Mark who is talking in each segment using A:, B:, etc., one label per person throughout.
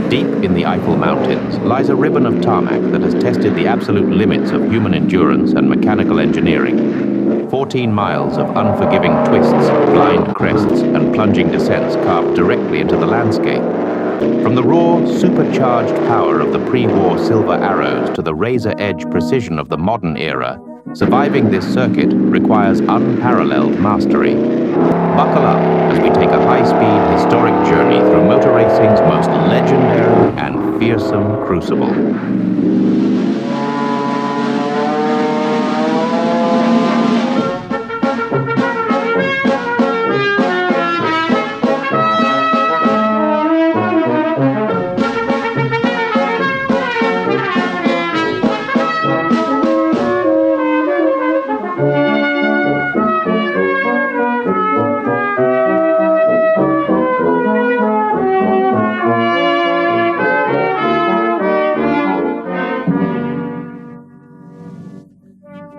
A: Deep in the Eifel Mountains lies a ribbon of tarmac that has tested the absolute limits of human endurance and mechanical engineering. 14 miles of unforgiving twists, blind crests, and plunging descents carved directly into the landscape. From the raw, supercharged power of the pre-war silver arrows to the razor-edge precision of the modern era, surviving this circuit requires unparalleled mastery. Buckle up as we take a high-speed, historic journey through motor racing's most legendary and fearsome crucible.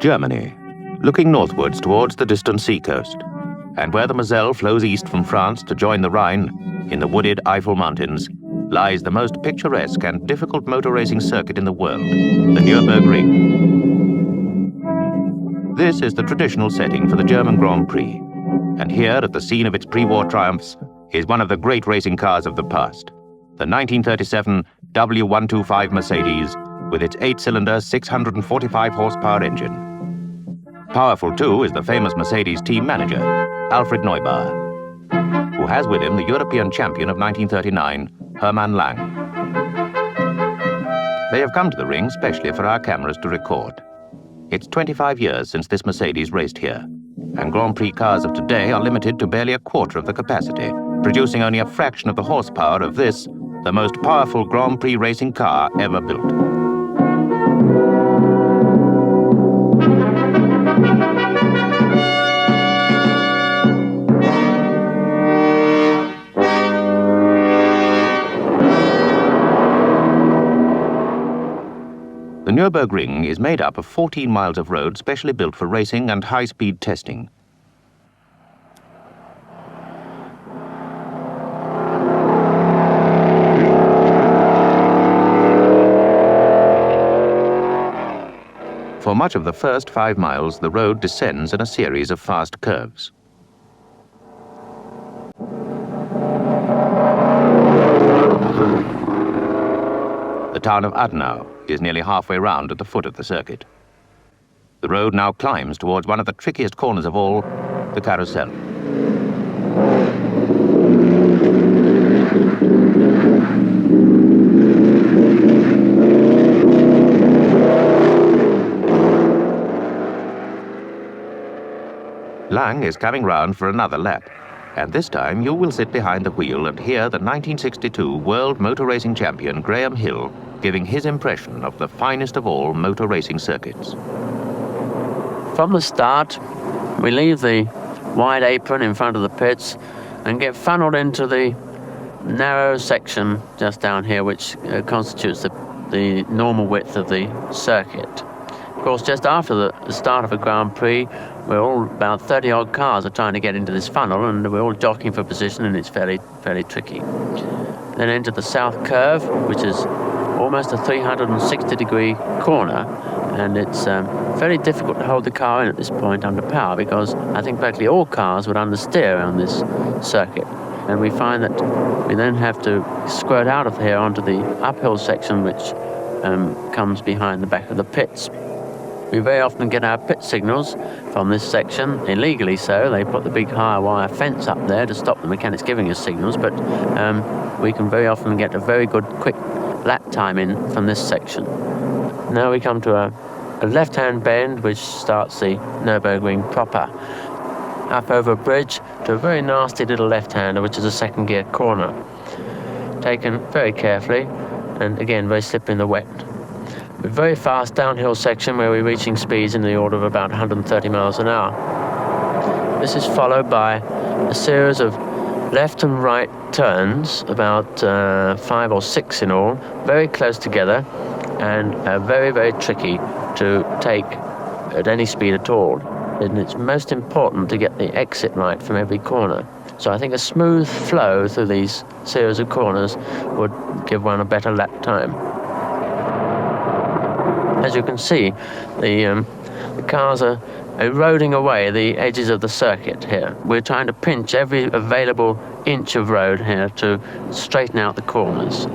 A: Germany, looking northwards towards the distant seacoast, and where the Moselle flows east from France to join the Rhine, in the wooded Eifel Mountains, lies the most picturesque and difficult motor racing circuit in the world, the Nürburgring. This is the traditional setting for the German Grand Prix, and here, at the scene of its pre-war triumphs, is one of the great racing cars of the past, the 1937 W125 Mercedes, with its 8-cylinder, 645-horsepower engine. Powerful, too, is the famous Mercedes team manager, Alfred Neubauer, who has with him the European champion of 1939, Hermann Lang. They have come to the ring specially for our cameras to record. It's 25 years since this Mercedes raced here, and Grand Prix cars of today are limited to barely a quarter of the capacity, producing only a fraction of the horsepower of this, the most powerful Grand Prix racing car ever built. The Nürburgring is made up of 14 miles of road specially built for racing and high-speed testing. For much of the first 5 miles, the road descends in a series of fast curves. The town of Adenau is nearly halfway round at the foot of the circuit. The road now climbs towards one of the trickiest corners of all, the carousel. Lang is coming round for another lap, and this time you will sit behind the wheel and hear the 1962 World Motor Racing Champion Graham Hill giving his impression of the finest of all motor racing circuits.
B: From the start, we leave the wide apron in front of the pits and get funneled into the narrow section just down here, which constitutes the normal width of the circuit. Of course, just after the start of a Grand Prix, we're all about 30-odd cars are trying to get into this funnel, and we're all jockeying for position, and it's fairly tricky. Then into the south curve, which is almost a 360-degree corner, and it's very difficult to hold the car in at this point under power, because I think practically all cars would understeer on this circuit. And we find that we then have to squirt out of here onto the uphill section, which comes behind the back of the pits. We very often get our pit signals from this section, illegally so. They put the big high wire fence up there to stop the mechanics giving us signals, but we can very often get a very good quick lap time in from this section. Now we come to a left-hand bend which starts the Nürburgring proper. Up over a bridge to a very nasty little left-hander, which is a second gear corner. Taken very carefully, and again very slippery in the wet. A very fast downhill section where we're reaching speeds in the order of about 130 miles an hour. This is followed by a series of left and right turns, about 5 or 6 in all, very close together, and very tricky to take at any speed at all. And it's most important to get the exit right from every corner. So I think a smooth flow through these series of corners would give one a better lap time. As you can see, the cars are eroding away the edges of the circuit here. We're trying to pinch every available inch of road here to straighten out the corners.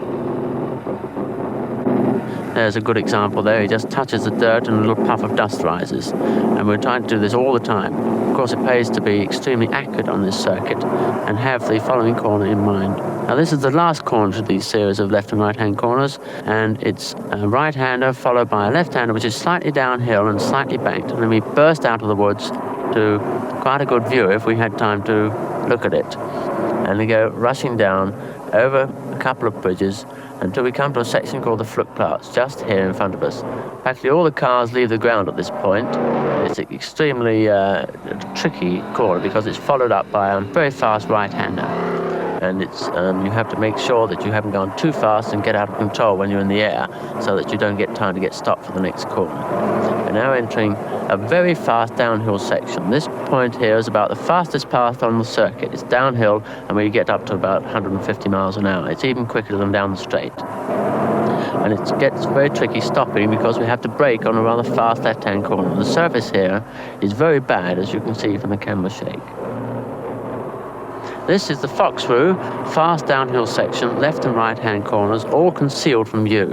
B: There's a good example there. He just touches the dirt and a little puff of dust rises. And we're trying to do this all the time. Of course, it pays to be extremely accurate on this circuit and have the following corner in mind. Now, this is the last corner to these series of left and right-hand corners, and it's a right-hander followed by a left-hander, which is slightly downhill and slightly banked. And then we burst out of the woods to quite a good view if we had time to look at it. And we go rushing down over a couple of bridges until we come to a section called the Flugplatz, just here in front of us. Actually, all the cars leave the ground at this point. It's an extremely tricky corner because it's followed up by a very fast right-hander. And it's you have to make sure that you haven't gone too fast and get out of control when you're in the air, so that you don't get time to get stopped for the next corner. We're now entering a very fast downhill section. This point here is about the fastest path on the circuit. It's downhill, and we get up to about 150 miles an hour. It's even quicker than down the straight. And it gets very tricky stopping because we have to brake on a rather fast left-hand corner. The surface here is very bad, as you can see from the camera shake. This is the Foxrue, fast downhill section, left and right-hand corners, all concealed from view.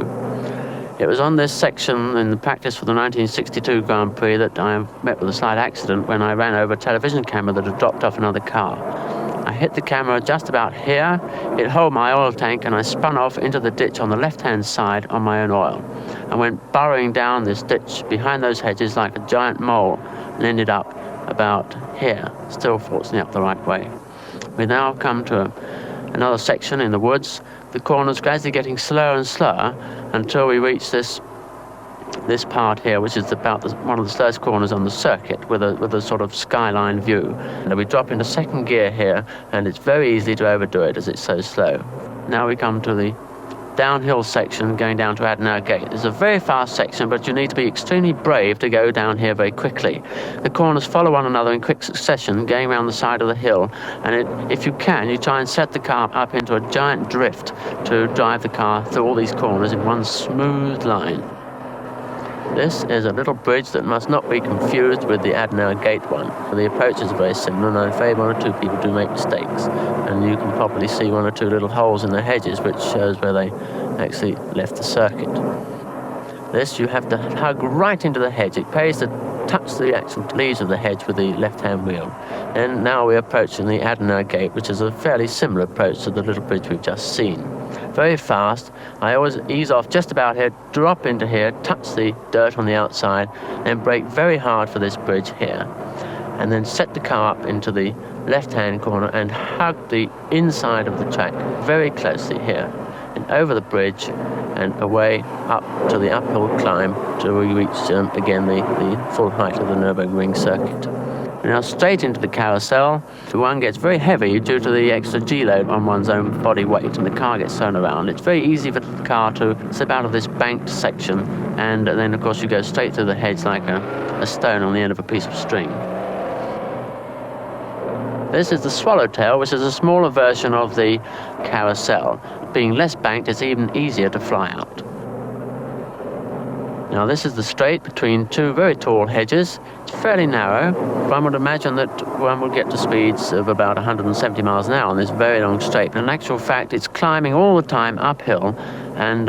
B: It was on this section in the practice for the 1962 Grand Prix that I met with a slight accident when I ran over a television camera that had dropped off another car. I hit the camera just about here, it held my oil tank, and I spun off into the ditch on the left-hand side on my own oil. I went burrowing down this ditch behind those hedges like a giant mole and ended up about here, still fortunately up the right way. We now come to another section in the woods. The corner's gradually getting slower and slower until we reach this part here, which is about one of the slowest corners on the circuit with a sort of skyline view. And we drop into second gear here, and it's very easy to overdo it as it's so slow. Now we come to the downhill section going down to Adenauer Gate. It's a very fast section, but you need to be extremely brave to go down here very quickly. The corners follow one another in quick succession, going around the side of the hill, and if you can, you try and set the car up into a giant drift to drive the car through all these corners in one smooth line. This is a little bridge that must not be confused with the Adenauer Gate one. The approaches are very similar, and I'm afraid one or two people do make mistakes. And you can probably see one or two little holes in the hedges, which shows where they actually left the circuit. This you have to hug right into the hedge. It pays to touch the actual leaves of the hedge with the left-hand wheel. And now we're approaching the Adenauer Gate, which is a fairly similar approach to the little bridge we've just seen. Very fast. I always ease off just about here, drop into here, touch the dirt on the outside, and brake very hard for this bridge here. And then set the car up into the left-hand corner and hug the inside of the track very closely here. And over the bridge and away up to the uphill climb till we reach, again, the full height of the Nürburgring circuit. Now straight into the carousel. One gets very heavy due to the extra G-load on one's own body weight, and the car gets thrown around. It's very easy for the car to slip out of this banked section, and then of course you go straight through the hedge like a stone on the end of a piece of string. This is the Swallowtail, which is a smaller version of the carousel. Being less banked, it's even easier to fly out. Now this is the straight between two very tall hedges. It's fairly narrow. One would imagine that one would get to speeds of about 170 miles an hour on this very long straight. But in actual fact, it's climbing all the time uphill, and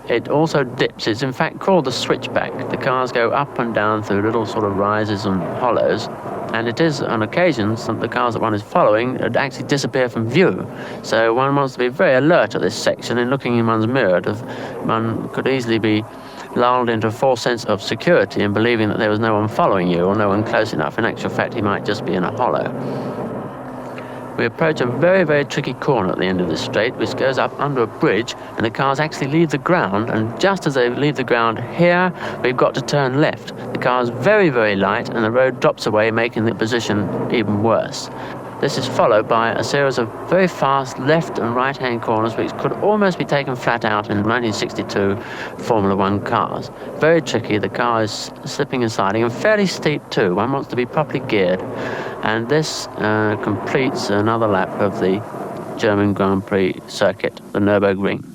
B: it also dips. It's in fact called the switchback. The cars go up and down through little sort of rises and hollows, and it is on occasions that the cars that one is following actually disappear from view. So one wants to be very alert at this section, and looking in one's mirror, one could easily be lulled into a false sense of security and believing that there was no one following you or no one close enough. In actual fact, he might just be in a hollow. We approach a very, very tricky corner at the end of this straight, which goes up under a bridge, and the cars actually leave the ground, and just as they leave the ground here, we've got to turn left. The car is very, very light, and the road drops away, making the position even worse. This is followed by a series of very fast left and right hand corners which could almost be taken flat out in 1962 Formula One cars. Very tricky, the car is slipping and sliding, and fairly steep too. One wants to be properly geared, and this completes another lap of the German Grand Prix circuit, the Nürburgring.